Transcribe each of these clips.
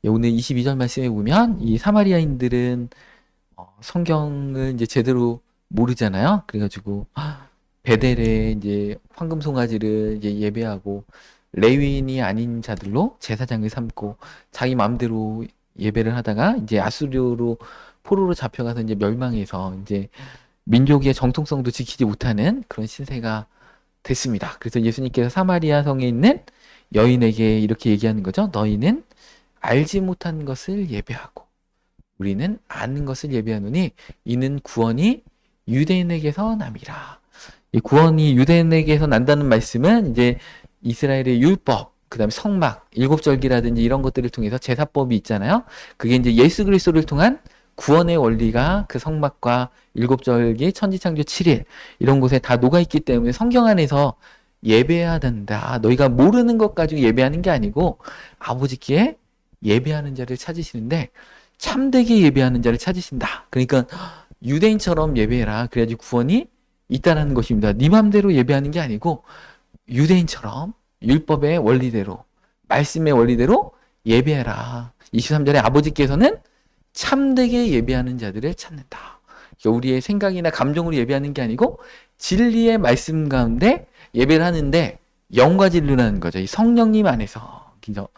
오늘 22절 말씀에 보면 이 사마리아인들은 성경을 이제 제대로 모르잖아요. 그래가지고 베델에 이제 황금 송아지를 이제 예배하고 레위인이 아닌 자들로 제사장을 삼고 자기 마음대로 예배를 하다가 이제 아수르로 포로로 잡혀가서 이제 멸망해서 이제 민족의 정통성도 지키지 못하는 그런 신세가 됐습니다. 그래서 예수님께서 사마리아 성에 있는 여인에게 이렇게 얘기하는 거죠. 너희는 알지 못한 것을 예배하고 우리는 아는 것을 예배하노니 이는 구원이 유대인에게서 남이라. 이 구원이 유대인에게서 난다는 말씀은 이제 이스라엘의 율법, 그다음에 성막, 일곱절기라든지 이런 것들을 통해서 제사법이 있잖아요. 그게 이제 예수 그리스도를 통한 구원의 원리가 그 성막과 일곱절기, 천지창조 7일 이런 곳에 다 녹아 있기 때문에 성경 안에서 예배해야 된다. 너희가 모르는 것 가지고 예배하는 게 아니고 아버지께 예배하는 자를 찾으시는데 참되게 예배하는 자를 찾으신다. 그러니까 유대인처럼 예배해라. 그래야지 구원이 있다라는 것입니다. 네 맘대로 예배하는 게 아니고 유대인처럼 율법의 원리대로 말씀의 원리대로 예배해라. 23절에 아버지께서는 참되게 예배하는 자들을 찾는다. 그러니까 우리의 생각이나 감정으로 예배하는 게 아니고 진리의 말씀 가운데 예배를 하는데 영과 진리라는 거죠. 이 성령님 안에서. 그죠?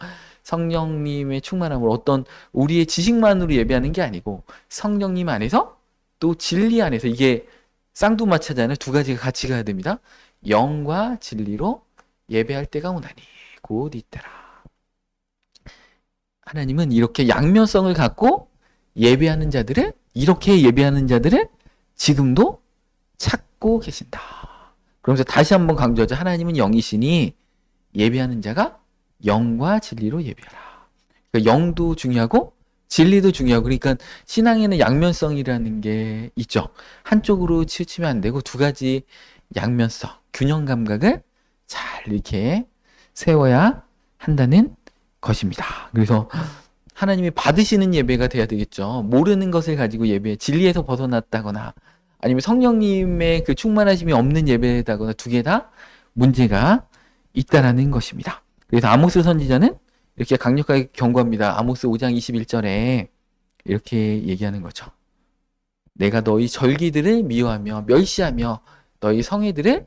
성령님의 충만함으로 어떤 우리의 지식만으로 예배하는 게 아니고 성령님 안에서 또 진리 안에서 이게 쌍두마차잖아요. 두 가지가 같이 가야 됩니다. 영과 진리로 예배할 때가 오나니 곧 이때라. 하나님은 이렇게 양면성을 갖고 예배하는 자들을 이렇게 예배하는 자들을 지금도 찾고 계신다. 그러면서 다시 한번 강조하죠. 하나님은 영이시니 예배하는 자가 영과 진리로 예배하라. 그러니까 영도 중요하고 진리도 중요하고 그러니까 신앙에는 양면성이라는 게 있죠. 한쪽으로 치우치면 안 되고 두 가지 양면성, 균형 감각을 잘 이렇게 세워야 한다는 것입니다. 그래서 하나님이 받으시는 예배가 돼야 되겠죠. 모르는 것을 가지고 예배, 진리에서 벗어났다거나 아니면 성령님의 그 충만하심이 없는 예배다거나 두 개 다 문제가 있다라는 것입니다. 그래서 아모스 선지자는 이렇게 강력하게 경고합니다. 아모스 5장 21절에 이렇게 얘기하는 거죠. 내가 너희 절기들을 미워하며 멸시하며 너희 성회들을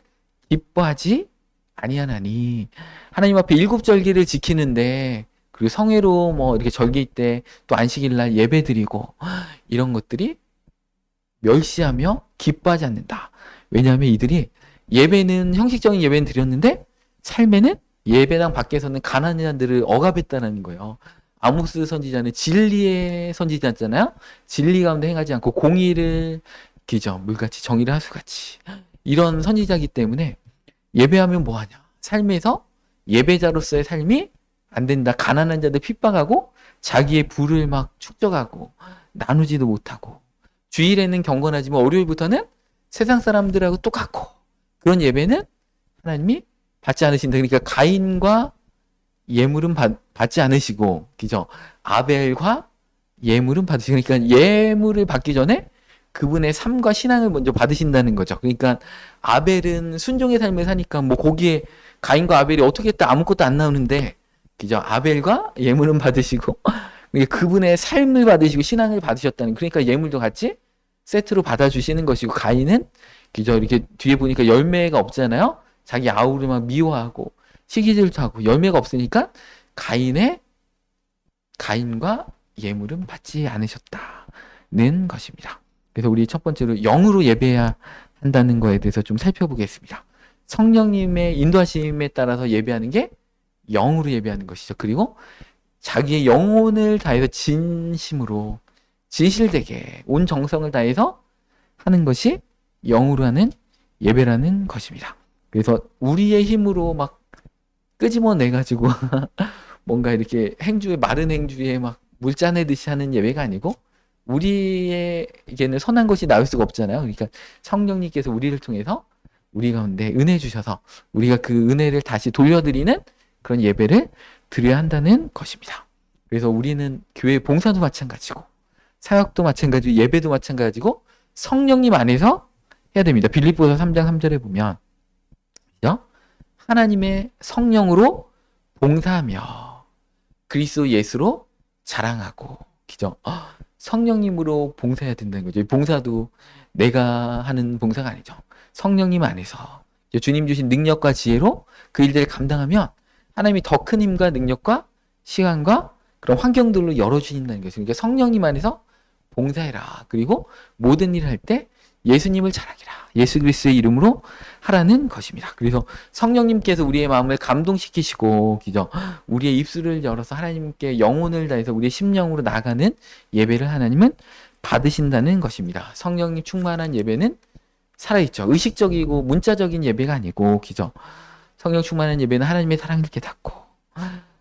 기뻐하지 아니하나니. 하나님 앞에 일곱 절기를 지키는데 그리고 성회로 뭐 이렇게 절기 때 또 안식일 날 예배 드리고 이런 것들이 멸시하며 기뻐하지 않는다. 왜냐하면 이들이 예배는 형식적인 예배는 드렸는데 삶에는 예배당 밖에서는 가난한 자들을 억압했다는 거예요. 아모스 선지자는 진리의 선지자잖아요. 진리 가운데 행하지 않고 공의를 기죠. 물같이 정의를 하수같이. 이런 선지자이기 때문에 예배하면 뭐하냐. 삶에서 예배자로서의 삶이 안 된다. 가난한 자들 핍박하고 자기의 부를 막 축적하고 나누지도 못하고 주일에는 경건하지만 월요일부터는 세상 사람들하고 똑같고 그런 예배는 하나님이 받지 않으신다. 그러니까 가인과 예물은 받지 않으시고, 그죠? 아벨과 예물은 받으시고, 그러니까 예물을 받기 전에 그분의 삶과 신앙을 먼저 받으신다는 거죠. 그러니까 아벨은 순종의 삶을 사니까 뭐 거기에 가인과 아벨이 어떻게 했다 아무것도 안 나오는데, 그죠? 아벨과 예물은 받으시고, 그러니까 그분의 삶을 받으시고 신앙을 받으셨다는, 그러니까 예물도 같이 세트로 받아주시는 것이고, 가인은, 그죠? 이렇게 뒤에 보니까 열매가 없잖아요? 자기 아우를 막 미워하고 시기질투하고 열매가 없으니까 가인과 예물은 받지 않으셨다는 것입니다. 그래서 우리 첫 번째로 영으로 예배해야 한다는 거에 대해서 좀 살펴보겠습니다. 성령님의 인도하심에 따라서 예배하는 게 영으로 예배하는 것이죠. 그리고 자기의 영혼을 다해서 진심으로 진실되게 온 정성을 다해서 하는 것이 영으로 하는 예배라는 것입니다. 그래서 우리의 힘으로 막 끄집어내가지고 뭔가 이렇게 행주에 마른 행주에 막 물 짜내듯이 하는 예배가 아니고 우리에게는 선한 것이 나올 수가 없잖아요. 그러니까 성령님께서 우리를 통해서 우리 가운데 은혜 주셔서 우리가 그 은혜를 다시 돌려드리는 그런 예배를 드려야 한다는 것입니다. 그래서 우리는 교회 봉사도 마찬가지고 사역도 마찬가지고 예배도 마찬가지고 성령님 안에서 해야 됩니다. 빌립보서 3장 3절에 보면 하나님의 성령으로 봉사하며 그리스도 예수로 자랑하고, 그죠? 성령님으로 봉사해야 된다는 거죠. 봉사도 내가 하는 봉사가 아니죠. 성령님 안에서 주님 주신 능력과 지혜로 그 일들을 감당하면 하나님이 더 큰 힘과 능력과 시간과 그런 환경들로 열어주신다는 거죠. 그러니까 성령님 안에서 봉사해라. 그리고 모든 일을 할 때 예수님을 자랑해라. 예수 그리스도의 이름으로 하라는 것입니다. 그래서 성령님께서 우리의 마음을 감동시키시고, 그죠? 우리의 입술을 열어서 하나님께 영혼을 다해서 우리의 심령으로 나가는 예배를 하나님은 받으신다는 것입니다. 성령님 충만한 예배는 살아있죠. 의식적이고 문자적인 예배가 아니고, 그죠? 성령 충만한 예배는 하나님의 사랑을 깨닫고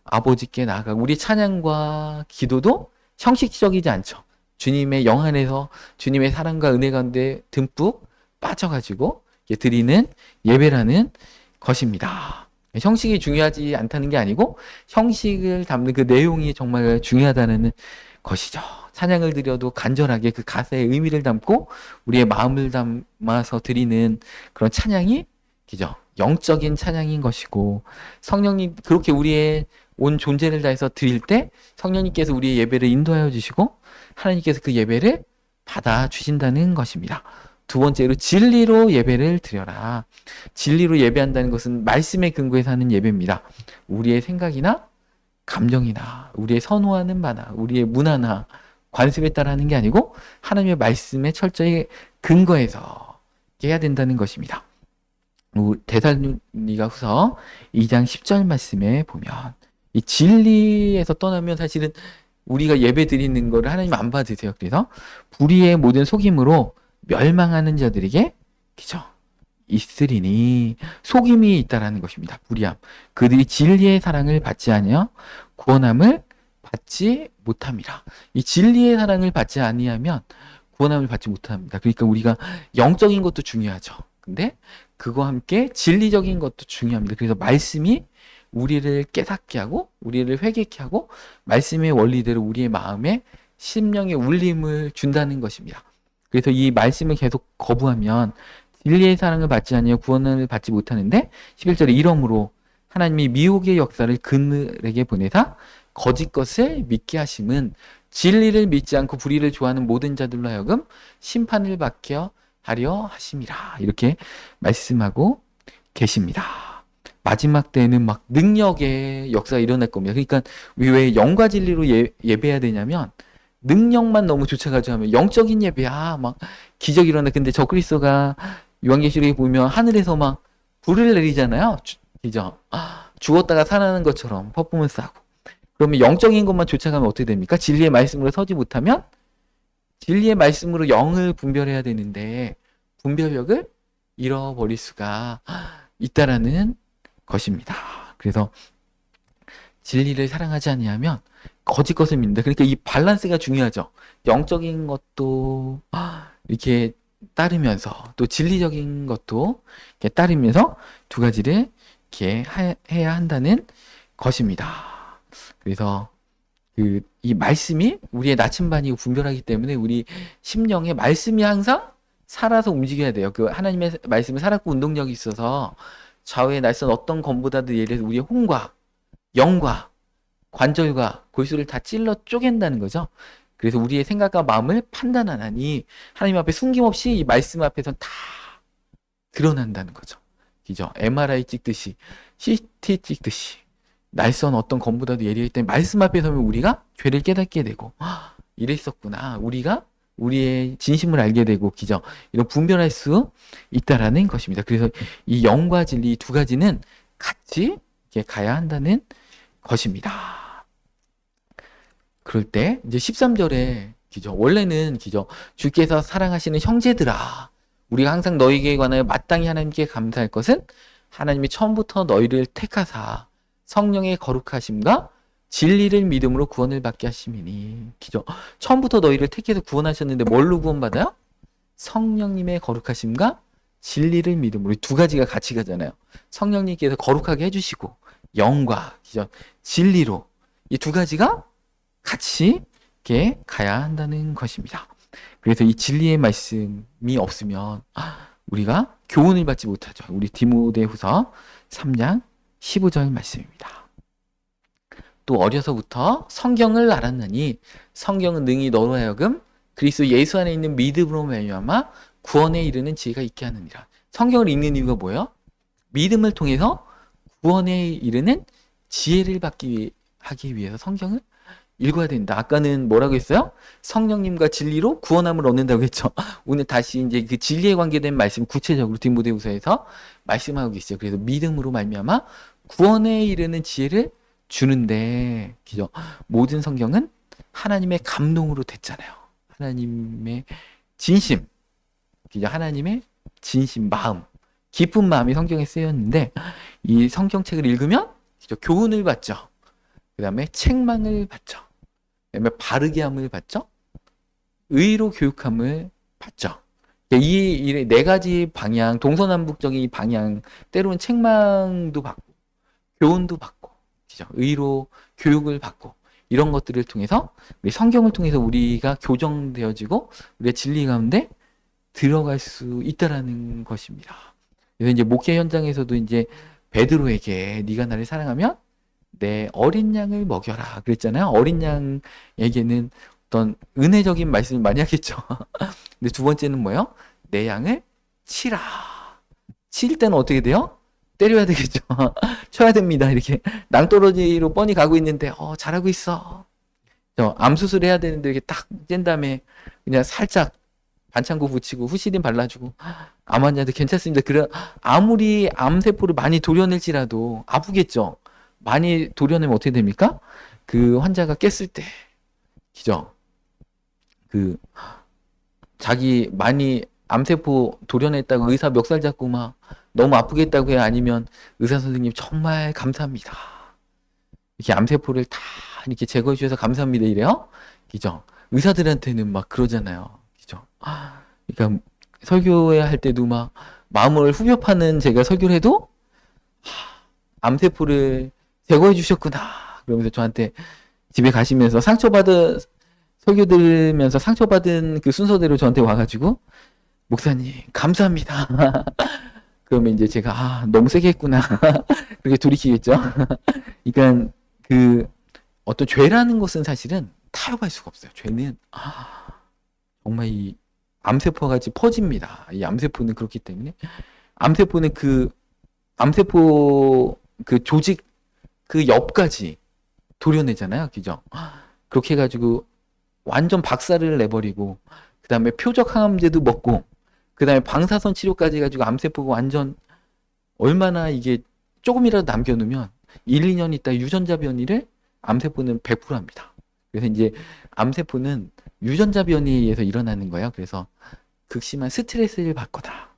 아버지께 나아가고, 우리 찬양과 기도도 형식적이지 않죠. 주님의 영 안에서 주님의 사랑과 은혜 가운데 듬뿍 빠져가지고 드리는 예배라는 것입니다. 형식이 중요하지 않다는 게 아니고 형식을 담는 그 내용이 정말 중요하다는 것이죠. 찬양을 드려도 간절하게 그 가사의 의미를 담고 우리의 마음을 담아서 드리는 그런 찬양이, 그죠? 영적인 찬양인 것이고, 성령님 그렇게 우리의 온 존재를 다해서 드릴 때 성령님께서 우리의 예배를 인도하여 주시고 하나님께서 그 예배를 받아 주신다는 것입니다. 두 번째로 진리로 예배를 드려라. 진리로 예배한다는 것은 말씀에 근거해서 하는 예배입니다. 우리의 생각이나 감정이나 우리의 선호하는 바나 우리의 문화나 관습에 따라 하는 게 아니고 하나님의 말씀에 철저히 근거해서 해야 된다는 것입니다. 데살로니가후서 2장 10절 말씀에 보면 이 진리에서 떠나면 사실은 우리가 예배 드리는 거를 하나님 안 받으세요. 그래서 불의의 모든 속임으로 멸망하는 자들에게, 그죠? 있으리니, 속임이 있다라는 것입니다. 불의함. 그들이 진리의 사랑을 받지 아니하여 구원함을 받지 못함이라. 이 진리의 사랑을 받지 아니하면 구원함을 받지 못합니다. 그러니까 우리가 영적인 것도 중요하죠. 근데 그거와 함께 진리적인 것도 중요합니다. 그래서 말씀이 우리를 깨닫게 하고 우리를 회개케 하고 말씀의 원리대로 우리의 마음에 심령의 울림을 준다는 것입니다. 그래서 이 말씀을 계속 거부하면 진리의 사랑을 받지 아니하여 구원을 받지 못하는데, 11절에 이러므로 하나님이 미혹의 역사를 그들에게 보내사 거짓 것을 믿게 하심은 진리를 믿지 않고 불의를 좋아하는 모든 자들로 하여금 심판을 받게 하려 하심이라. 이렇게 말씀하고 계십니다. 마지막 때는 막 능력의 역사가 일어날 겁니다. 그러니까 왜 영과 진리로 예배해야 되냐면, 능력만 너무 쫓아가지고 하면 영적인 예배야 막 기적이 일어나. 근데 적그리스도가 요한계시록에 보면 하늘에서 막 불을 내리잖아요. 그죠? 죽었다가 살아나는 것처럼 퍼포먼스 하고. 그러면 영적인 것만 쫓아가면 어떻게 됩니까? 진리의 말씀으로 서지 못하면 진리의 말씀으로 영을 분별해야 되는데 분별력을 잃어버릴 수가 있다라는 것입니다. 그래서 진리를 사랑하지 아니하면 거짓 것을 믿는다. 그러니까 이 밸런스가 중요하죠. 영적인 것도 이렇게 따르면서 또 진리적인 것도 이렇게 따르면서 두 가지를 이렇게 해야 한다는 것입니다. 그래서 이 말씀이 우리의 나침반이고 분별하기 때문에 우리 심령에 말씀이 항상 살아서 움직여야 돼요. 그 하나님의 말씀이 살았고 운동력이 있어서 좌우의 날선 어떤 검보다도 예를 들어서 우리의 혼과 영과 관절과 골수를 다 찔러 쪼갠다는 거죠. 그래서 우리의 생각과 마음을 판단하나니 하나님 앞에 숨김없이 이 말씀 앞에서 다 드러난다는 거죠. 그죠? MRI 찍듯이 CT 찍듯이 날선 어떤 검보다도 예리하기 때문에 말씀 앞에 서면 우리가 죄를 깨닫게 되고 이랬었구나. 우리가 우리의 진심을 알게 되고, 그죠? 이런 분별할 수 있다라는 것입니다. 그래서 이 영과 진리 이 두 가지는 같이 이렇게 가야 한다는 것입니다. 그럴 때 이제 13절에, 그죠? 원래는, 그죠? 주께서 사랑하시는 형제들아, 우리가 항상 너희에게 관하여 마땅히 하나님께 감사할 것은 하나님이 처음부터 너희를 택하사 성령의 거룩하심과 진리를 믿음으로 구원을 받게 하심이니. 그죠? 처음부터 너희를 택해서 구원하셨는데 뭘로 구원받아요? 성령님의 거룩하심과 진리를 믿음으로. 이 두 가지가 같이 가잖아요. 성령님께서 거룩하게 해주시고 영과, 그죠? 진리로 이 두 가지가 같이 이렇게 가야 한다는 것입니다. 그래서 이 진리의 말씀이 없으면 우리가 교훈을 받지 못하죠. 우리 디모데후서 3장 15절 말씀입니다. 또 어려서부터 성경을 알았느니 성경은 능히 너로 하여금 그리스도 예수 안에 있는 믿음으로 말미암아 구원에 이르는 지혜가 있게 하느니라. 성경을 읽는 이유가 뭐예요? 믿음을 통해서 구원에 이르는 지혜를 하기 위해서 성경을 읽어야 된다. 아까는 뭐라고 했어요? 성령님과 진리로 구원함을 얻는다고 했죠. 오늘 다시 이제 그 진리에 관계된 말씀 구체적으로 디모데후서에서 말씀하고 계시죠. 그래서 믿음으로 말미암아 구원에 이르는 지혜를 주는데, 그죠? 모든 성경은 하나님의 감동으로 됐잖아요. 하나님의 진심, 그죠? 하나님의 진심, 마음, 깊은 마음이 성경에 쓰였는데, 이 성경책을 읽으면 그죠? 교훈을 받죠. 그 다음에 책망을 받죠. 그 다음에 바르게 함을 받죠. 의로 교육함을 받죠. 이 네 가지 방향, 동서남북적인 이 방향, 때로는 책망도 받고, 교훈도 받고, 그죠? 의로 교육을 받고, 이런 것들을 통해서, 우리 성경을 통해서 우리가 교정되어지고, 우리의 진리 가운데 들어갈 수 있다라는 것입니다. 그래서 이제 목회 현장에서도 이제 베드로에게 네가 나를 사랑하면 내 어린 양을 먹여라 그랬잖아요. 어린 양에게는 어떤 은혜적인 말씀을 많이 하겠죠. 근데 두 번째는 뭐예요? 내 양을 치라. 칠 때는 어떻게 돼요? 때려야 되겠죠. 쳐야 됩니다. 이렇게 낭떠러지로 뻔히 가고 있는데 잘하고 있어. 암 수술해야 되는데 이렇게 딱 뗀 다음에 그냥 살짝 반창고 붙이고 후시딘 발라주고 암 환자한테 괜찮습니다. 그래 아무리 암세포를 많이 도려낼지라도 아프겠죠. 많이 도려내면 어떻게 됩니까? 그 환자가 깼을 때, 그죠? 그 자기 많이 암세포 도려냈다고 의사 멱살 잡고 막 너무 아프겠다고 해요? 아니면 의사 선생님 정말 감사합니다. 이렇게 암세포를 다 이렇게 제거해 주셔서 감사합니다 이래요? 그죠? 의사들한테는 막 그러잖아요. 그죠? 그러니까 설교회 할 때도 막 마음을 후벼 파는 제가 설교를 해도 암세포를 제거해 주셨구나. 그러면서 저한테 집에 가시면서 설교 들으면서 상처받은 그 순서대로 저한테 와가지고 목사님 감사합니다. 그러면 이제 제가 너무 세게 했구나. 그렇게 돌이키겠죠. 그러니까 그 어떤 죄라는 것은 사실은 타협할 수가 없어요. 죄는 정말 이 암세포 같이 퍼집니다. 이 암세포는 그렇기 때문에 암세포는 암세포 그 조직 그 옆까지 도려내잖아요. 그죠? 그렇게 해가지고 완전 박살을 내버리고 그 다음에 표적 항암제도 먹고 그 다음에 방사선 치료까지 해가지고 암세포가 완전 얼마나 이게 조금이라도 남겨놓으면 1, 2년 있다 유전자 변이를 암세포는 100% 합니다. 그래서 이제 암세포는 유전자 변이에 의해서 일어나는 거예요. 그래서 극심한 스트레스를 받거나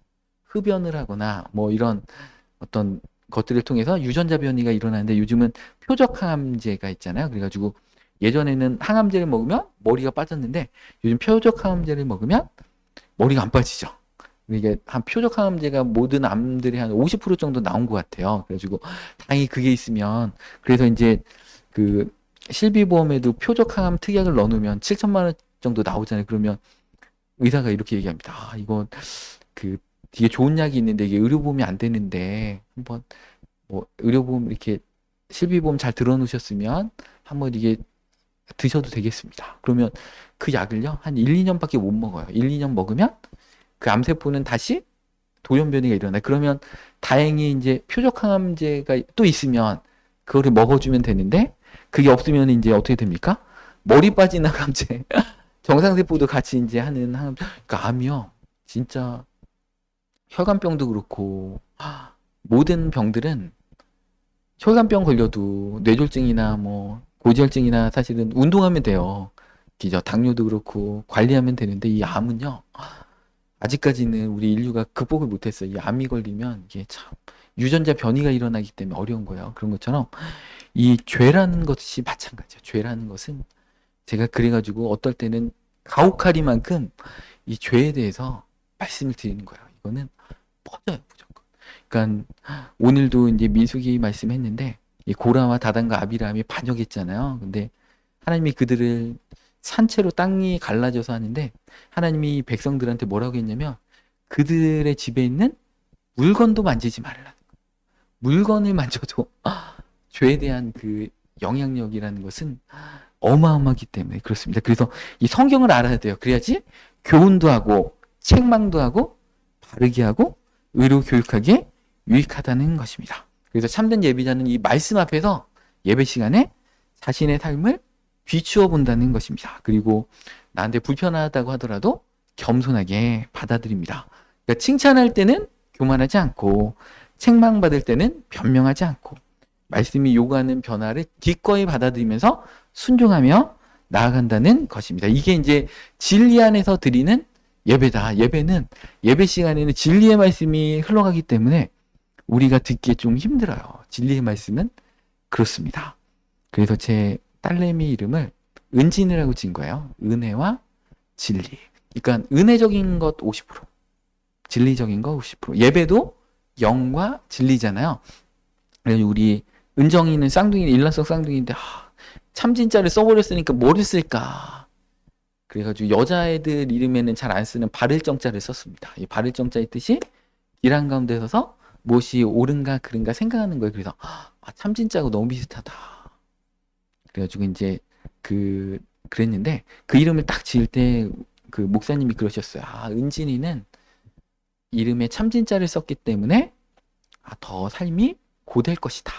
흡연을 하거나 뭐 이런 어떤 것들을 통해서 유전자 변이가 일어나는데 요즘은 표적 항암제가 있잖아요. 그래가지고 예전에는 항암제를 먹으면 머리가 빠졌는데 요즘 표적 항암제를 먹으면 머리가 안 빠지죠. 이게 한 표적 항암제가 모든 암들이 한 50% 정도 나온 것 같아요. 그래가지고 다행히 그게 있으면 그래서 이제 그 실비보험에도 표적 항암 특약을 넣어놓으면 7천만 원 정도 나오잖아요. 그러면 의사가 이렇게 얘기합니다. 이거 그 되게 좋은 약이 있는데 이게 의료보험이 안 되는데 한번 뭐 의료보험 이렇게 실비보험 잘 들어놓으셨으면 한번 이게 드셔도 되겠습니다. 그러면 그 약을요 한 1, 2년밖에 못 먹어요. 1, 2년 먹으면 그 암세포는 다시 돌연변이가 일어나요. 그러면 다행히 이제 표적 항암제가 또 있으면 그거를 먹어주면 되는데 그게 없으면 이제 어떻게 됩니까? 머리 빠진 항암제 정상세포도 같이 이제 하는 항암. 그러니까 암이요 진짜 혈관병도 그렇고 모든 병들은 혈관병 걸려도 뇌졸중이나 뭐 고지혈증이나 사실은 운동하면 돼요. 그죠? 당뇨도 그렇고 관리하면 되는데 이 암은요 아직까지는 우리 인류가 극복을 못했어요. 이 암이 걸리면 이게 참 유전자 변이가 일어나기 때문에 어려운 거예요. 그런 것처럼 이 죄라는 것이 마찬가지예요. 죄라는 것은 제가 그래가지고 어떨 때는 가혹하리만큼 이 죄에 대해서 말씀을 드리는 거예요. 이거는 퍼져요, 무조건. 그러니까 오늘도 이제 민수기 말씀했는데 이 고라와 다단과 아비람이 반역했잖아요. 근데 하나님이 그들을 산채로 땅이 갈라져서 하는데 하나님이 백성들한테 뭐라고 했냐면 그들의 집에 있는 물건도 만지지 말라. 물건을 만져도 죄에 대한 그 영향력이라는 것은 어마어마하기 때문에 그렇습니다. 그래서 이 성경을 알아야 돼요. 그래야지 교훈도 하고 책망도 하고 바르게 하고 의로 교육하기에 유익하다는 것입니다. 그래서 참된 예배자는 이 말씀 앞에서 예배 시간에 자신의 삶을 비추어 본다는 것입니다. 그리고 나한테 불편하다고 하더라도 겸손하게 받아들입니다. 그러니까 칭찬할 때는 교만하지 않고 책망받을 때는 변명하지 않고 말씀이 요구하는 변화를 기꺼이 받아들이면서 순종하며 나아간다는 것입니다. 이게 이제 진리 안에서 드리는 예배다. 예배는 예배 시간에는 진리의 말씀이 흘러가기 때문에 우리가 듣기에 좀 힘들어요. 진리의 말씀은 그렇습니다. 그래서 제 딸내미 이름을 은진이라고 지은 거예요. 은혜와 진리. 그러니까 은혜적인 것 50%, 진리적인 거 50%. 예배도 영과 진리잖아요. 그래서 우리 은정이는 쌍둥이, 일란성 쌍둥이인데 참진자를 써버렸으니까 뭐를 쓸까? 그래가지고 여자애들 이름에는 잘 안 쓰는 발을정자를 썼습니다. 이 발을정자의 뜻이 길 한가운데 서서 무엇이 옳은가 그른가 생각하는 거예요. 그래서 참진자하고 너무 비슷하다. 그래가지고 이제 그랬는데 그 이름을 딱 지을 때 그 목사님이 그러셨어요. 은진이는 이름에 참진자를 썼기 때문에 더 삶이 고될 것이다.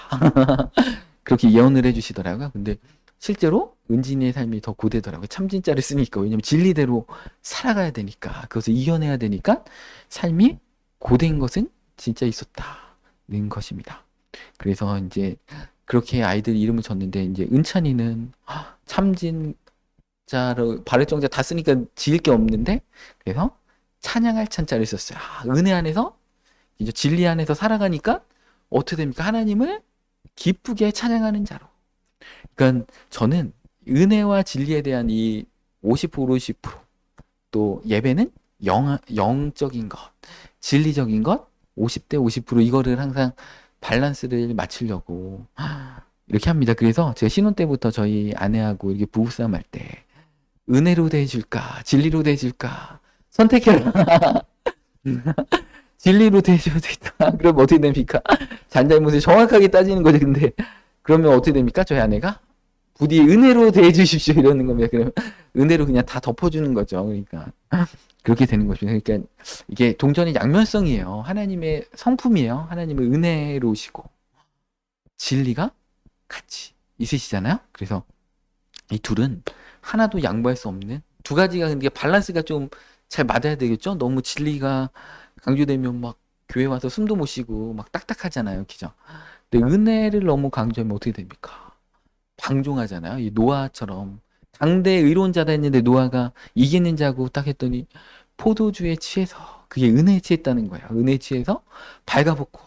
그렇게 예언을 해주시더라고요. 근데 실제로 은진이의 삶이 더 고되더라고요. 참진자를 쓰니까. 왜냐면 진리대로 살아가야 되니까. 그것을 이겨내야 되니까 삶이 고된 것은 진짜 있었다는 것입니다. 그래서 이제 그렇게 아이들 이름을 줬는데 이제 은찬이는 참진자로 발을정자 다 쓰니까 지을 게 없는데 그래서 찬양할 찬자를 썼어요. 은혜 안에서 이제 진리 안에서 살아가니까 어떻게 됩니까? 하나님을 기쁘게 찬양하는 자로. 그러니까 저는 은혜와 진리에 대한 이 50%, 50%또 예배는 영적인 것, 진리적인 것 50대 50% 이거를 항상 밸런스를 맞추려고 이렇게 합니다. 그래서 제가 신혼 때부터 저희 아내하고 이렇게 부부싸움 할 때 은혜로 대해줄까, 진리로 대해줄까 선택해라. 진리로 대해줘야 되겠다. 그럼 어떻게 됩니까? 잔잘못을 정확하게 따지는 거죠. 근데 그러면 어떻게 됩니까? 저희 아내가 부디 은혜로 대해주십시오 이러는 겁니다. 그러면 은혜로 그냥 다 덮어주는 거죠. 그러니까 그렇게 되는 것입니다. 그러니까 이게 동전의 양면성이에요. 하나님의 성품이에요. 하나님은 은혜로우시고 진리가 같이 있으시잖아요. 그래서 이 둘은 하나도 양보할 수 없는 두 가지가 근데 밸런스가 좀 잘 맞아야 되겠죠. 너무 진리가 강조되면 막 교회 와서 숨도 못 쉬고 막 딱딱하잖아요. 그죠? 근데 은혜를 너무 강조하면 어떻게 됩니까? 방종하잖아요. 이 노아처럼 당대 의로운 자다 했는데 노아가 이기는 자고 딱 했더니 포도주에 취해서 그게 은혜에 취했다는 거예요. 은혜에 취해서 발가벗고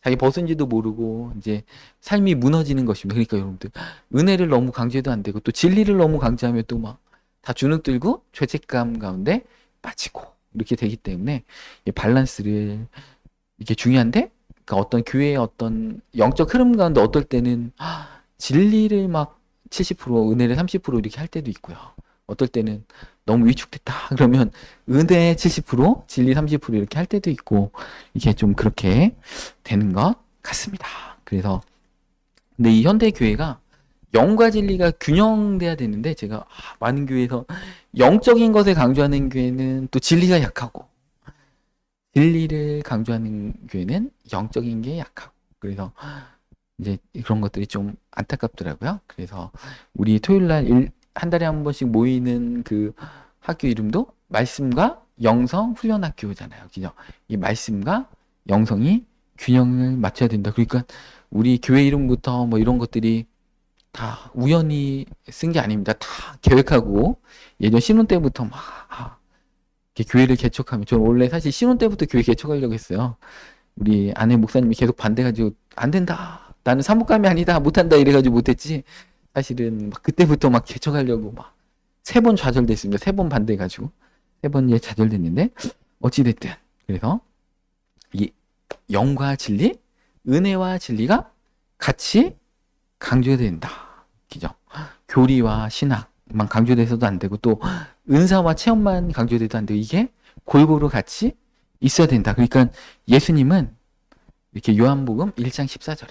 자기 벗은지도 모르고 이제 삶이 무너지는 것입니다. 그러니까 여러분들 은혜를 너무 강조해도 안 되고 또 진리를 너무 강조하면 또 막 다 주눅들고 죄책감 가운데 빠지고 이렇게 되기 때문에 이 밸런스를 이게 중요한데 그러니까 어떤 교회의 어떤 영적 흐름 가운데 어떨 때는 진리를 막 70% 은혜를 30% 이렇게 할 때도 있고요. 어떨 때는 너무 위축됐다 그러면 은혜 70% 진리 30% 이렇게 할 때도 있고 이게 좀 그렇게 되는 것 같습니다. 그래서 근데 이 현대 교회가 영과 진리가 균형돼야 되는데 제가 많은 교회에서 영적인 것을 강조하는 교회는 또 진리가 약하고 진리를 강조하는 교회는 영적인 게 약하고 그래서 이제 그런 것들이 좀 안타깝더라고요. 그래서 우리 토요일 날 한 달에 한 번씩 모이는 그 학교 이름도 말씀과 영성 훈련 학교잖아요. 그죠? 이 말씀과 영성이 균형을 맞춰야 된다. 그러니까 우리 교회 이름부터 뭐 이런 것들이 다 우연히 쓴 게 아닙니다. 다 계획하고 예전 신혼 때부터 막 이렇게 교회를 개척하면 저는 원래 사실 신혼 때부터 교회 개척하려고 했어요. 우리 아내 목사님이 계속 반대가지고 안 된다. 나는 사목감이 아니다. 못한다. 이래가지고 못했지. 사실은 막 그때부터 막 개척하려고 막 3번 좌절됐습니다. 3번 반대해가지고 3번 좌절됐는데 어찌됐든 그래서 이 영과 진리, 은혜와 진리가 같이 강조해야 된다. 그죠? 교리와 신학만 강조돼서도 안 되고 또 은사와 체험만 강조돼도 안 되고 이게 골고루 같이 있어야 된다. 그러니까 예수님은 이렇게 요한복음 1장 14절에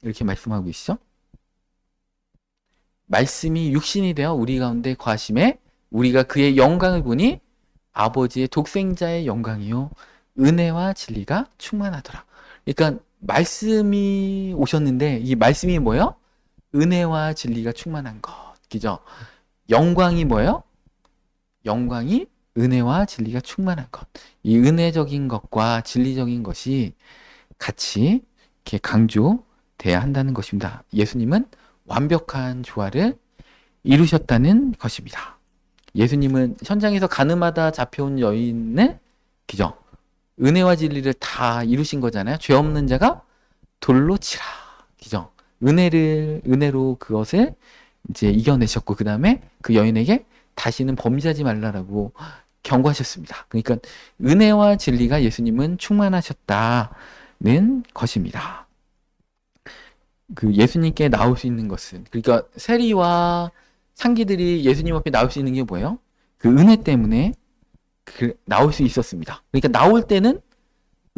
이렇게 말씀하고 계시죠? 말씀이 육신이 되어 우리 가운데 거하심에 우리가 그의 영광을 보니 아버지의 독생자의 영광이요 은혜와 진리가 충만하더라. 그러니까 말씀이 오셨는데 이 말씀이 뭐예요? 은혜와 진리가 충만한 것. 그죠? 영광이 뭐예요? 영광이 은혜와 진리가 충만한 것. 이 은혜적인 것과 진리적인 것이 같이 이렇게 강조돼야 한다는 것입니다. 예수님은 완벽한 조화를 이루셨다는 것입니다. 예수님은 현장에서 가늠하다 잡혀온 여인을 그죠? 은혜와 진리를 다 이루신 거잖아요. 죄 없는 자가 돌로 치라. 그죠? 은혜로 그것을 이제 이겨내셨고, 그 다음에 그 여인에게 다시는 범죄하지 말라라고 경고하셨습니다. 그러니까 은혜와 진리가 예수님은 충만하셨다는 것입니다. 그 예수님께 나올 수 있는 것은, 그러니까 세리와 상기들이 예수님 앞에 나올 수 있는 게 뭐예요? 그 은혜 때문에 나올 수 있었습니다. 그러니까 나올 때는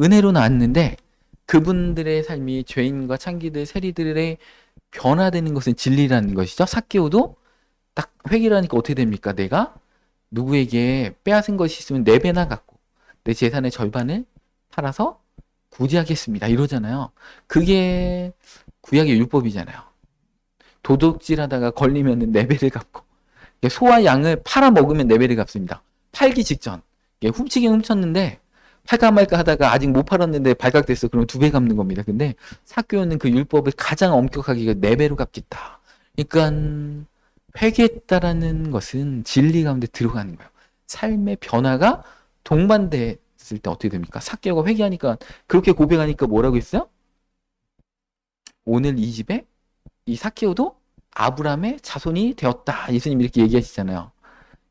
은혜로 나왔는데 그분들의 삶이 죄인과 창기들, 세리들의 변화되는 것은 진리라는 것이죠. 삭개오도 딱 회개를 하니까 어떻게 됩니까? 내가 누구에게 빼앗은 것이 있으면 4배나 갖고 내 재산의 절반을 팔아서 구제하겠습니다. 이러잖아요. 그게 구약의 율법이잖아요. 도둑질하다가 걸리면 4배를 갚고, 소와 양을 팔아 먹으면 4배를 갚습니다. 팔기 직전. 훔치긴 훔쳤는데 팔까 말까 하다가 아직 못 팔았는데 발각됐어. 그러면 2배 갚는 겁니다. 근데 삭개오는 그 율법을 가장 엄격하게 4배로 갚겠다. 그러니까 회개했다라는 것은 진리 가운데 들어가는 거예요. 삶의 변화가 동반됐을 때 어떻게 됩니까? 삭개오가 회개하니까, 그렇게 고백하니까 뭐라고 했어요? 오늘 이 집에 이 삭개오도 아브라함의 자손이 되었다. 예수님 이렇게 얘기하시잖아요.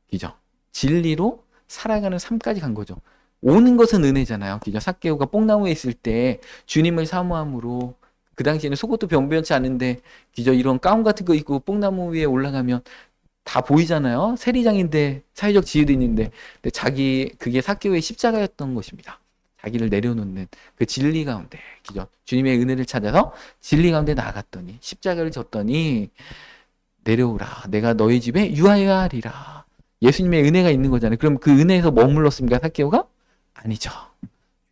그죠? 진리로 살아가는 삶까지 간 거죠. 오는 것은 은혜잖아요. 그죠? 삭개오가 뽕나무에 있을 때 주님을 사모함으로, 그 당시에는 속옷도 변변치 않은데 그죠? 이런 가운 같은 거 입고 뽕나무 위에 올라가면 다 보이잖아요. 세리장인데 사회적 지위도 있는데, 근데 그게 삭개오의 십자가였던 것입니다. 자기를 내려놓는 그 진리 가운데, 그죠? 주님의 은혜를 찾아서 진리 가운데 나아갔더니, 십자가를 졌더니 내려오라. 내가 너희 집에 유하여야 하리라. 예수님의 은혜가 있는 거잖아요. 그럼 그 은혜에서 머물렀습니까, 삭개오가? 아니죠.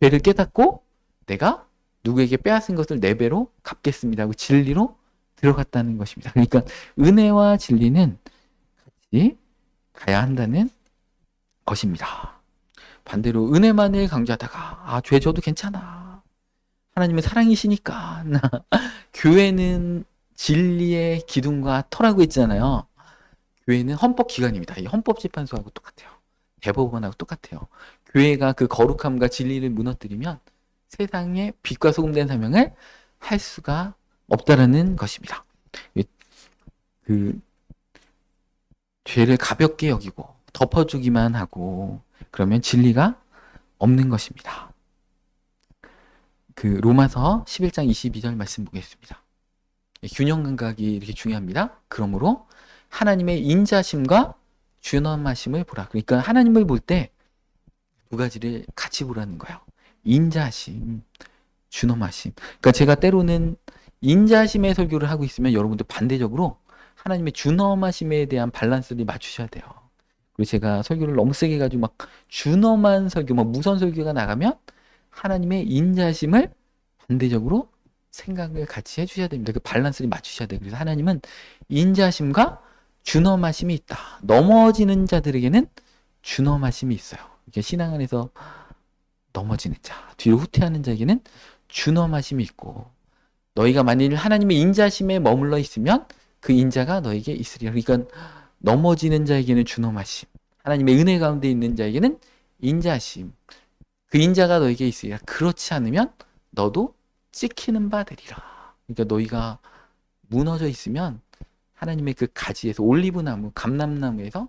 죄를 깨닫고 내가 누구에게 빼앗은 것을 4배로 갚겠습니다 하고 진리로 들어갔다는 것입니다. 그러니까 은혜와 진리는 같이 가야 한다는 것입니다. 반대로 은혜만을 강조하다가 죄 져도 괜찮아. 하나님은 사랑이시니까. 교회는 진리의 기둥과 터라고 했잖아요. 교회는 헌법기관입니다. 이 헌법재판소하고 똑같아요. 대법원하고 똑같아요. 교회가 그 거룩함과 진리를 무너뜨리면 세상에 빛과 소금 된 사명을 할 수가 없다라는 것입니다. 그 죄를 가볍게 여기고 덮어주기만 하고 그러면 진리가 없는 것입니다. 그 로마서 11장 22절 말씀 보겠습니다. 균형 감각이 이렇게 중요합니다. 그러므로 하나님의 인자심과 준엄하심을 보라. 그러니까 하나님을 볼 때 2가지를 같이 보라는 거예요. 인자심, 준엄하심. 그러니까 제가 때로는 인자심의 설교를 하고 있으면 여러분들 반대적으로 하나님의 준엄하심에 대한 밸런스를 맞추셔야 돼요. 그리고 제가 설교를 너무 세게 해가지고 막 준엄한 설교, 막 무선 설교가 나가면 하나님의 인자심을 반대적으로 생각을 같이 해주셔야 됩니다. 그 밸런스를 맞추셔야 돼요. 그래서 하나님은 인자심과 준엄하심이 있다. 넘어지는 자들에게는 준엄하심이 있어요. 이게 신앙 안에서 넘어지는 자, 뒤로 후퇴하는 자에게는 준엄하심이 있고, 너희가 만일 하나님의 인자심에 머물러 있으면 그 인자가 너에게 있으리라. 그러니까 넘어지는 자에게는 준엄하심, 하나님의 은혜 가운데 있는 자에게는 인자심, 그 인자가 너에게 있으리라. 그렇지 않으면 너도 찍히는 바 되리라. 그러니까 너희가 무너져 있으면 하나님의 그 가지에서, 올리브나무, 감람나무에서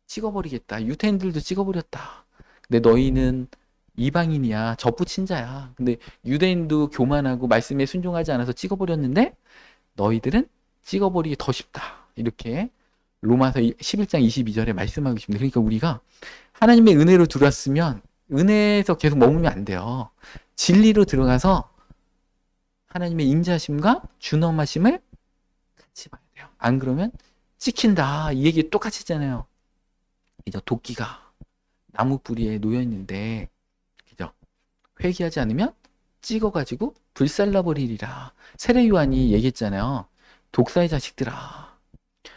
찍어버리겠다. 유대인들도 찍어버렸다. 근데 너희는 이방인이야, 접붙인 자야. 근데 유대인도 교만하고 말씀에 순종하지 않아서 찍어버렸는데 너희들은 찍어버리기 더 쉽다. 이렇게 로마서 11장 22절에 말씀하고 있습니다. 그러니까 우리가 하나님의 은혜로 들어왔으면 은혜에서 계속 머물면 안 돼요. 진리로 들어가서 하나님의 인자심과 준엄하심을 같이 봐야 돼요. 돼요. 안 그러면 찍힌다. 이 얘기 똑같이 했잖아요. 그죠? 도끼가 나무 뿌리에 놓여 있는데, 그죠? 회개하지 않으면 찍어가지고 불살라버리리라. 세례 요한이 얘기했잖아요. 독사의 자식들아.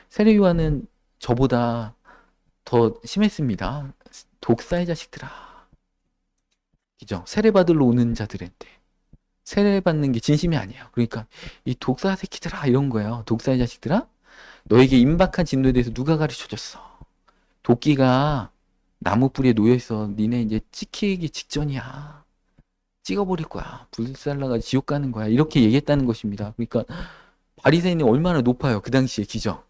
세례 요한은 저보다 더 심했습니다. 독사의 자식들아. 그죠? 세례 받으러 오는 자들한테 세례 받는 게 진심이 아니에요. 그러니까 이 독사 새끼들아 이런 거예요. 독사의 자식들아. 너에게 임박한 진노에 대해서 누가 가르쳐줬어? 도끼가 나무 뿌리에 놓여 있어. 니네 이제 찍히기 직전이야. 찍어버릴 거야. 불살라가 지옥 가는 거야. 이렇게 얘기했다는 것입니다. 그러니까 바리새인이 얼마나 높아요. 그 당시에 기죠.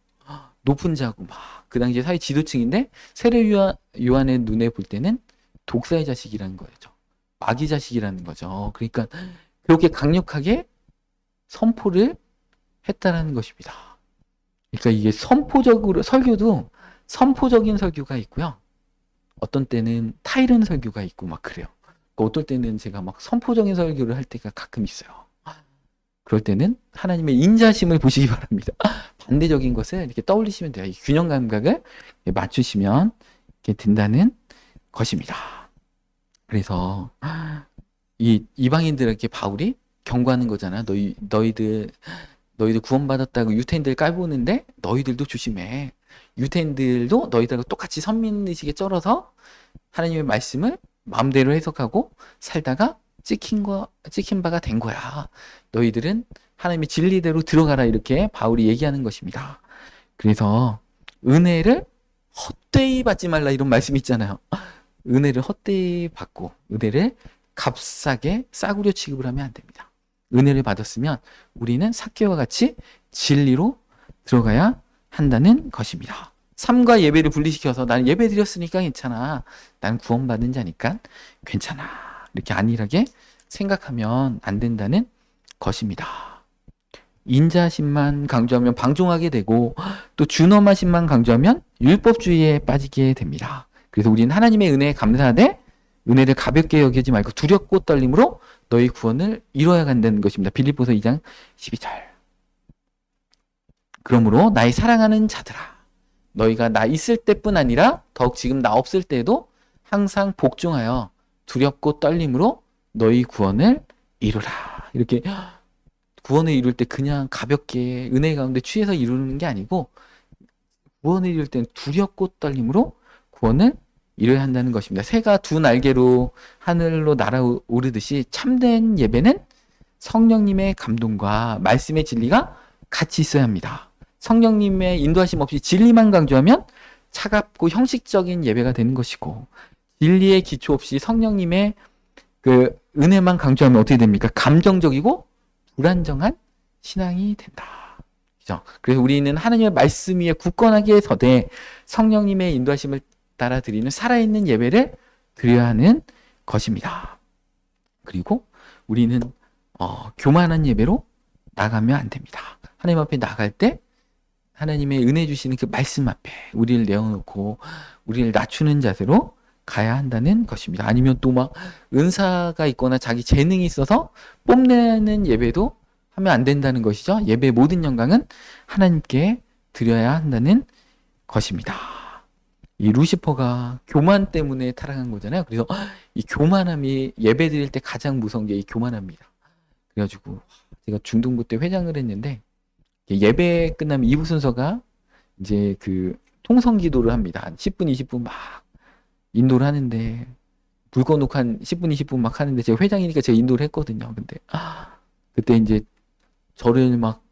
높은 자고 막 그 당시에 사회 지도층인데 세례 요한의 눈에 볼 때는 독사의 자식이라는 거죠. 마귀 자식이라는 거죠. 그러니까 그렇게 강력하게 선포를 했다라는 것입니다. 그러니까 이게 선포적으로 설교도 선포적인 설교가 있고요. 어떤 때는 타이른 설교가 있고 막 그래요. 어떨 때는 제가 막 선포적인 설교를 할 때가 가끔 있어요. 그럴 때는 하나님의 인자심을 보시기 바랍니다. 반대적인 것을 이렇게 떠올리시면 돼요. 이 균형 감각을 맞추시면 이렇게 된다는 것입니다. 그래서 이 이방인들에게 바울이 경고하는 거잖아. 너희들 구원받았다고 유태인들 깔보는데 너희들도 조심해. 유태인들도 너희들하고 똑같이 선민의식에 쩔어서 하나님의 말씀을 마음대로 해석하고 살다가 찍힌 바가 된 거야. 너희들은 하나님의 진리대로 들어가라. 이렇게 바울이 얘기하는 것입니다. 그래서 은혜를 헛되이 받지 말라 이런 말씀이 있잖아요. 은혜를 헛되이 받고 은혜를 값싸게 싸구려 취급을 하면 안 됩니다. 은혜를 받았으면 우리는 삭개와 같이 진리로 들어가야 한다는 것입니다. 삶과 예배를 분리시켜서 나는 예배 드렸으니까 괜찮아. 나는 구원받은 자니까 괜찮아. 이렇게 안일하게 생각하면 안 된다는 것입니다. 인자심만 강조하면 방종하게 되고 또 준엄하심만 강조하면 율법주의에 빠지게 됩니다. 그래서 우리는 하나님의 은혜에 감사하되 은혜를 가볍게 여기지 말고 두렵고 떨림으로 너희 구원을 이뤄야 한다는 것입니다. 빌립보서 2장 12절. 그러므로 나의 사랑하는 자들아 너희가 나 있을 때뿐 아니라 더욱 지금 나 없을 때에도 항상 복종하여 두렵고 떨림으로 너희 구원을 이루라. 이렇게 구원을 이룰 때 그냥 가볍게 은혜 가운데 취해서 이루는 게 아니고 구원을 이룰 때는 두렵고 떨림으로 구원을 이뤄야 한다는 것입니다. 새가 두 날개로 하늘로 날아오르듯이 참된 예배는 성령님의 감동과 말씀의 진리가 같이 있어야 합니다. 성령님의 인도하심 없이 진리만 강조하면 차갑고 형식적인 예배가 되는 것이고 진리의 기초 없이 성령님의 그 은혜만 강조하면 어떻게 됩니까? 감정적이고 불안정한 신앙이 된다. 그죠? 그래서 우리는 하나님의 말씀 위에 굳건하게 서되 성령님의 인도하심을 따라 드리는 살아있는 예배를 드려야 하는 것입니다. 그리고 우리는 교만한 예배로 나가면 안 됩니다. 하나님 앞에 나갈 때 하나님의 은혜 주시는 그 말씀 앞에 우리를 내어놓고 우리를 낮추는 자세로 가야 한다는 것입니다. 아니면 또 막 은사가 있거나 자기 재능이 있어서 뽐내는 예배도 하면 안 된다는 것이죠. 예배의 모든 영광은 하나님께 드려야 한다는 것입니다. 이 루시퍼가 교만 때문에 타락한 거잖아요. 그래서 이 교만함이 예배 드릴 때 가장 무서운 게 이 교만함입니다. 그래가지고 제가 중등부 때 회장을 했는데 예배 끝나면 2부 순서가 이제 그 통성 기도를 합니다. 한 10분, 20분 막 인도를 하는데 불 꺼놓고 한 10분, 20분 막 하는데 제가 회장이니까 제가 인도를 했거든요. 근데 그때 이제 저를 막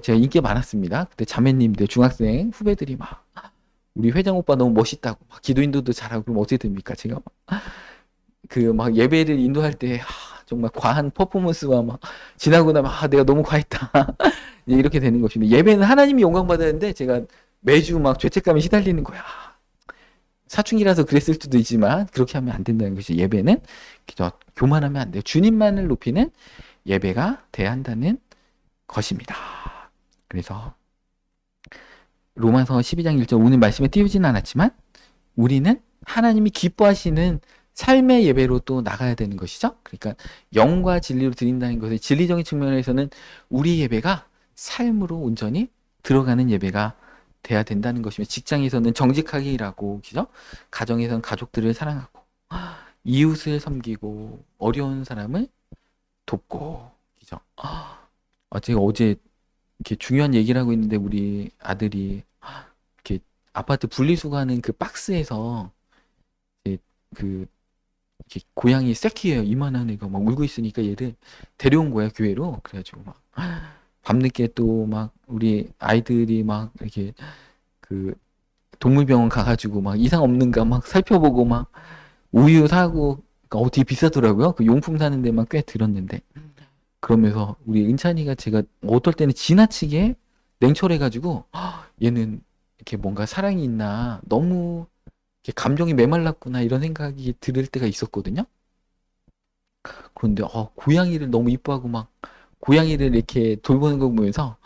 제가 인기 많았습니다. 그때 자매님들, 중학생 후배들이 막 우리 회장 오빠 너무 멋있다고 막 기도 인도도 잘하고 그럼 어떻게 됩니까? 제가 막 예배를 인도할 때 정말 과한 퍼포먼스와 막 지나고 나면 내가 너무 과했다. 이렇게 되는 것입니다. 예배는 하나님이 영광 받았는데 제가 매주 막 죄책감에 시달리는 거야. 사춘기라서 그랬을 수도 있지만 그렇게 하면 안 된다는 것이 예배는 교만하면 안 돼요. 주님만을 높이는 예배가 돼야 한다는 것입니다. 그래서 로마서 12장 1절 오늘 말씀에 띄우지는 않았지만 우리는 하나님이 기뻐하시는 삶의 예배로 또 나가야 되는 것이죠. 그러니까 영과 진리로 드린다는 것의 진리적인 측면에서는 우리 예배가 삶으로 온전히 들어가는 예배가 돼야 된다는 것이며 직장에서는 정직하게 일하고 그죠? 가정에서는 가족들을 사랑하고 이웃을 섬기고 어려운 사람을 돕고 그죠? 제가 어제 이렇게 중요한 얘기를 하고 있는데 우리 아들이 이렇게 아파트 분리수거하는 그 박스에서 이제 그 이렇게 고양이 새끼예요. 이만한 애가 막 울고 있으니까 얘를 데려온 거야 교회로. 그래가지고 막 밤늦게 또 막 우리 아이들이 막 이렇게 그 동물병원 가가지고 막 이상 없는가 막 살펴보고 막 우유 사고 그러니까 되게 비싸더라고요. 그 용품 사는 데만 꽤 들었는데 그러면서 우리 은찬이가 제가 어떨 때는 지나치게 냉철해가지고 얘는 이렇게 뭔가 사랑이 있나 너무 이렇게 감정이 메말랐구나 이런 생각이 들 때가 있었거든요. 그런데 고양이를 너무 이뻐하고 막 고양이를 이렇게 돌보는 거 보면서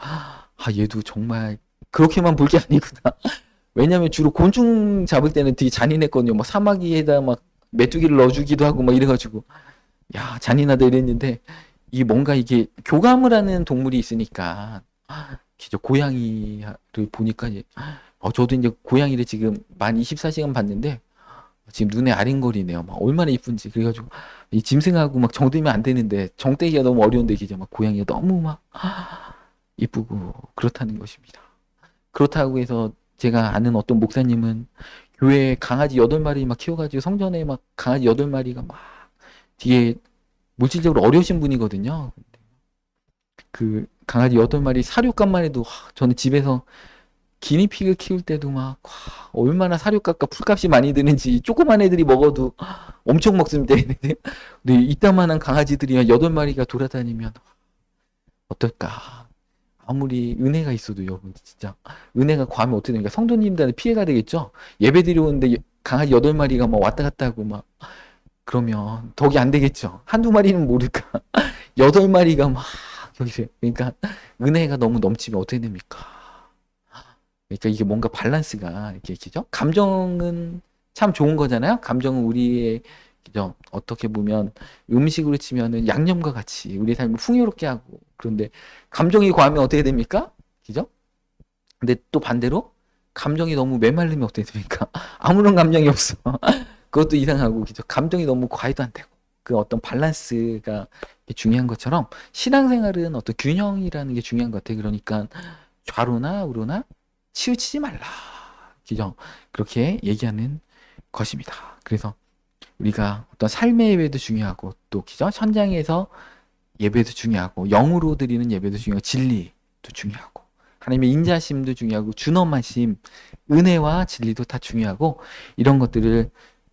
얘도 정말 그렇게만 볼 게 아니구나. 왜냐면 주로 곤충 잡을 때는 되게 잔인했거든요. 막 사마귀에다 막 메뚜기를 넣어주기도 하고 막 이래가지고 야 잔인하다 이랬는데 이 뭔가 이게 교감을 하는 동물이 있으니까 진짜 고양이를 보니까 저도 이제 고양이를 지금 만 24시간 봤는데 지금 눈에 아른거리네요. 막 얼마나 이쁜지. 그래가지고 이 짐승하고 막 정들면 안 되는데 정떼기가 너무 어려운데 이제 막 고양이가 너무 막 이쁘고 그렇다는 것입니다. 그렇다고 해서 제가 아는 어떤 목사님은 교회에 강아지 8마리 막 키워가지고 성전에 막 강아지 8마리가 막 뒤에 물질적으로 어려우신 분이거든요. 그 강아지 8마리 사료값만 해도 저는 집에서 기니피그 키울 때도 막 얼마나 사료값과 풀값이 많이 드는지 조그만 애들이 먹어도 엄청 먹습니다. 근데 이따만한 강아지들이 8마리가 돌아다니면 어떨까? 아무리 은혜가 있어도 여러분 진짜 은혜가 과하면 어떻게 됩니까? 성도님들한테 피해가 되겠죠? 예배 드리오는데 강아지 8마리가 막 왔다 갔다 하고 막 그러면 덕이 안 되겠죠? 한두 마리는 모를까? 8마리가 막 여기서 그러니까 은혜가 너무 넘치면 어떻게 됩니까? 그러니까 이게 뭔가 밸런스가 이렇게 있죠? 감정은 참 좋은 거잖아요? 감정은 우리의 그죠? 어떻게 보면 음식으로 치면은 양념과 같이 우리 삶을 풍요롭게 하고 그런데 감정이 과하면 어떻게 됩니까? 그죠? 근데 또 반대로 감정이 너무 메말르면 어떻게 됩니까? 아무런 감정이 없어. 그것도 이상하고 그죠? 감정이 너무 과해도 안 되고 그 어떤 밸런스가 중요한 것처럼 신앙생활은 어떤 균형이라는 게 중요한 것 같아요. 그러니까 좌로나 우로나 치우치지 말라. 그죠? 그렇게 얘기하는 것입니다. 그래서 우리가 어떤 삶의 예배도 중요하고 또 그죠? 현장에서 예배도 중요하고 영으로 드리는 예배도 중요하고 진리도 중요하고 하나님의 인자심도 중요하고 준엄하심, 은혜와 진리도 다 중요하고 이런 것들을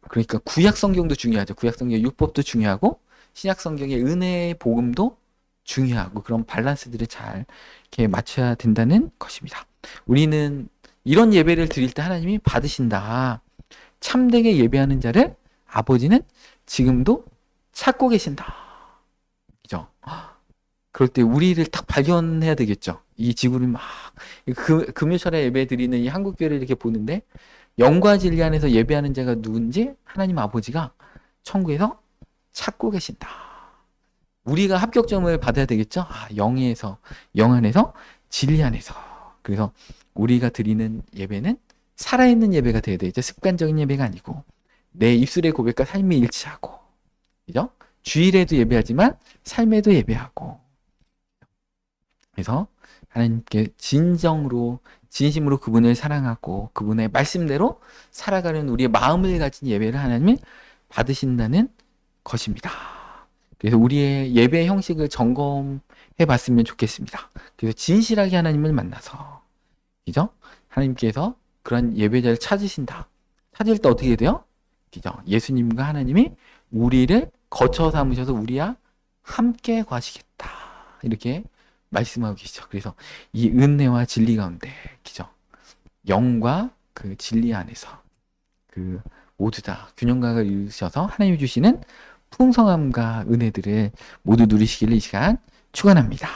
그러니까 구약 성경도 중요하죠. 구약 성경의 율법도 중요하고 신약 성경의 은혜의 복음도 중요하고 그런 밸런스들을 잘 이렇게 맞춰야 된다는 것입니다. 우리는 이런 예배를 드릴 때 하나님이 받으신다. 참되게 예배하는 자를 아버지는 지금도 찾고 계신다. 그죠? 그럴 때 우리를 딱 발견해야 되겠죠. 이 지구를 막 금요철에 예배 드리는 이 한국교회를 이렇게 보는데 영과 진리 안에서 예배하는 자가 누군지 하나님 아버지가 천국에서 찾고 계신다. 우리가 합격점을 받아야 되겠죠. 영에서 영 안에서 진리 안에서. 그래서 우리가 드리는 예배는 살아있는 예배가 되어야 되죠. 습관적인 예배가 아니고 내 입술의 고백과 삶이 일치하고, 그죠? 주일에도 예배하지만 삶에도 예배하고. 그래서 하나님께 진정으로 진심으로 그분을 사랑하고 그분의 말씀대로 살아가는 우리의 마음을 가진 예배를 하나님이 받으신다는 것입니다. 그래서 우리의 예배 형식을 점검해 봤으면 좋겠습니다. 그래서 진실하게 하나님을 만나서, 그죠? 하나님께서 그런 예배자를 찾으신다. 찾을 때 어떻게 돼요? 그죠? 예수님과 하나님이 우리를 거처 삼으셔서 우리와 함께 과시겠다. 이렇게 말씀하고 계시죠. 그래서 이 은혜와 진리 가운데, 그죠? 영과 그 진리 안에서 그 모두 다 균형감을 이루셔서 하나님이 주시는 풍성함과 은혜들을 모두 누리시기를 이 시간 축원합니다.